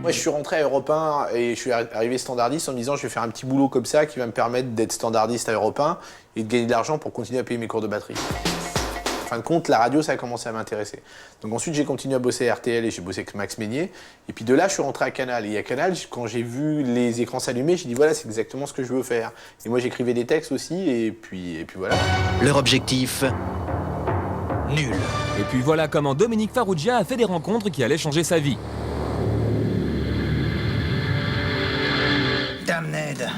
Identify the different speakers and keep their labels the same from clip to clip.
Speaker 1: Moi, je suis rentré à Europe 1 et je suis arrivé standardiste en me disant je vais faire un petit boulot comme ça qui va me permettre d'être standardiste à Europe 1 et de gagner de l'argent pour continuer à payer mes cours de batterie. En fin de compte, la radio, ça a commencé à m'intéresser. Donc ensuite, j'ai continué à bosser à RTL et j'ai bossé avec Max Meignier. Et puis de là, je suis rentré à Canal. Et à Canal, quand j'ai vu les écrans s'allumer, j'ai dit voilà, c'est exactement ce que je veux faire. Et moi, j'écrivais des textes aussi et puis voilà.
Speaker 2: Leur objectif, nul.
Speaker 3: Et puis voilà comment Dominique Farrugia a fait des rencontres qui allaient changer sa vie.
Speaker 2: Damned.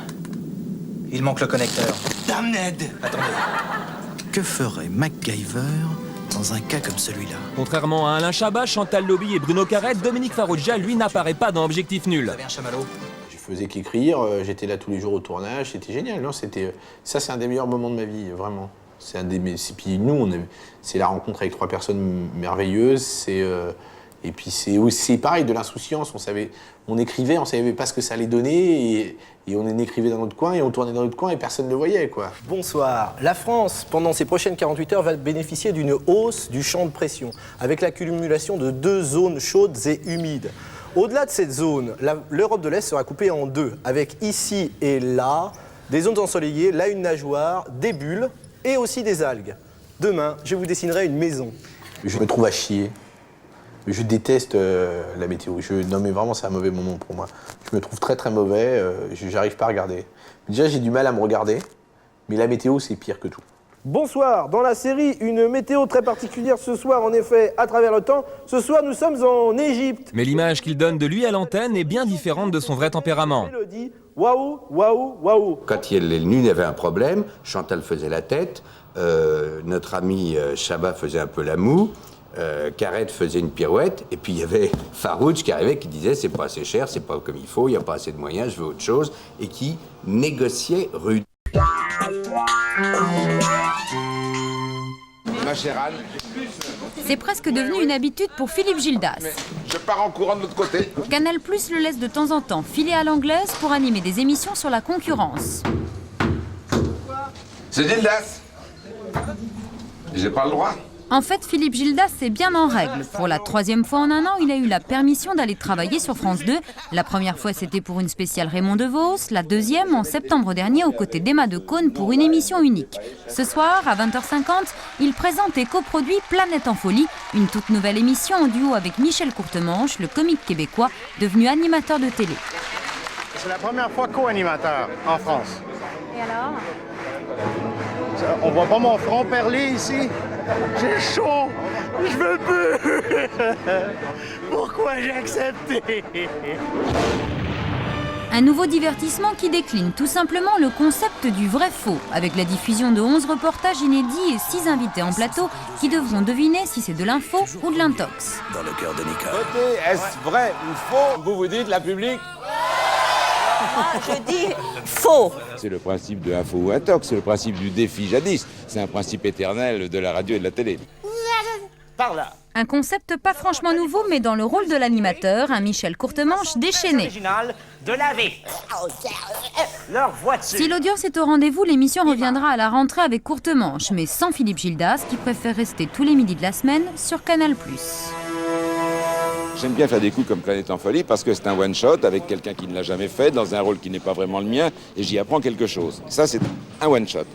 Speaker 2: Il manque le connecteur. Damned. Attendez. Que ferait MacGyver dans un cas comme celui-là?
Speaker 3: Contrairement à Alain Chabat, Chantal Lobby et Bruno Carrette, Dominique Farrugia, lui, n'apparaît pas dans Objectif Nul.
Speaker 2: Vous avez un chamallow?
Speaker 1: Je faisais qu'écrire, j'étais là tous les jours au tournage, c'était génial. Non, ça, c'est un des meilleurs moments de ma vie, vraiment. Puis nous, c'est la rencontre avec 3 personnes merveilleuses. Et puis c'est pareil, de l'insouciance. On écrivait, on savait pas ce que ça allait donner, et on écrivait dans notre coin, et on tournait dans notre coin, et personne ne le voyait, quoi.
Speaker 4: Bonsoir. La France, pendant ces prochaines 48 heures, va bénéficier d'une hausse du champ de pression, avec l'accumulation de 2 zones chaudes et humides. Au-delà de cette zone, l'Europe de l'Est sera coupée en 2, avec ici et là, des zones ensoleillées, là une nageoire, des bulles, et aussi des algues. Demain, je vous dessinerai une maison.
Speaker 1: Je me trouve à chier. Je déteste la météo. Non mais vraiment, c'est un mauvais moment pour moi. Je me trouve très très mauvais, j'arrive pas à regarder. Déjà, j'ai du mal à me regarder, mais la météo, c'est pire que tout.
Speaker 4: Bonsoir. Dans la série, une météo très particulière ce soir, en effet, à travers le temps. Ce soir, nous sommes en Égypte.
Speaker 3: Mais l'image qu'il donne de lui à l'antenne est bien différente de son vrai tempérament.
Speaker 4: Mélodie, waouh, waouh, waouh.
Speaker 5: Quand il est venu, il y avait un problème. Chantal faisait la tête, notre ami Chabat faisait un peu la moue. Carrette faisait une pirouette, et puis il y avait Farrugia qui arrivait, qui disait c'est pas assez cher, c'est pas comme il faut, il n'y a pas assez de moyens, je veux autre chose, et qui négociait rude.
Speaker 6: Ma chère Anne,
Speaker 7: C'est presque devenu une habitude pour Philippe Gildas.
Speaker 6: je pars en courant de l'autre côté.
Speaker 7: Canal+ le laisse de temps en temps filer à l'anglaise pour animer des émissions sur la concurrence.
Speaker 6: C'est Gildas. J'ai pas le droit.
Speaker 7: En fait, Philippe Gildas est bien en règle. Pour la 3e fois en un an, il a eu la permission d'aller travailler sur France 2. La première fois, c'était pour une spéciale Raymond DeVos. La deuxième, en septembre dernier, aux côtés d'Emma Decaune pour une émission unique. Ce soir, à 20h50, il présente et coproduit Planète en folie, une toute nouvelle émission en duo avec Michel Courtemanche, le comique québécois, devenu animateur de télé.
Speaker 8: C'est la première fois co-animateur en France.
Speaker 7: Et alors ?
Speaker 8: On voit pas mon front perler ici. J'ai chaud. Je veux plus. Pourquoi j'ai accepté?
Speaker 7: Un nouveau divertissement qui décline tout simplement le concept du vrai-faux, avec la diffusion de 11 reportages inédits et 6 invités en plateau qui devront deviner si c'est de l'info ou de l'intox.
Speaker 2: Dans le cœur de Nicole.
Speaker 6: Votez, est-ce vrai ou faux? Vous dites, la public?
Speaker 9: Je dis faux.
Speaker 6: C'est le principe de info ou intox, c'est le principe du défi jadis. C'est un principe éternel de la radio et de la télé.
Speaker 8: Par là.
Speaker 7: Un concept pas franchement nouveau, mais dans le rôle de l'animateur, un Michel Courtemanche déchaîné.
Speaker 8: Original de laver leur voiture.
Speaker 7: Si l'audience est au rendez-vous, l'émission reviendra à la rentrée avec Courtemanche, mais sans Philippe Gildas, qui préfère rester tous les midis de la semaine sur Canal+.
Speaker 6: J'aime bien faire des coups comme Planète en folie parce que c'est un one-shot avec quelqu'un qui ne l'a jamais fait, dans un rôle qui n'est pas vraiment le mien, et j'y apprends quelque chose. Ça, c'est un one-shot.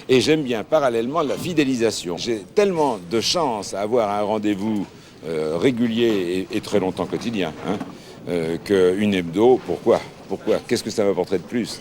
Speaker 6: Et j'aime bien parallèlement la fidélisation. J'ai tellement de chance à avoir un rendez-vous régulier et très longtemps quotidien, qu'une hebdo, pourquoi? Qu'est-ce que ça m'apporterait de plus?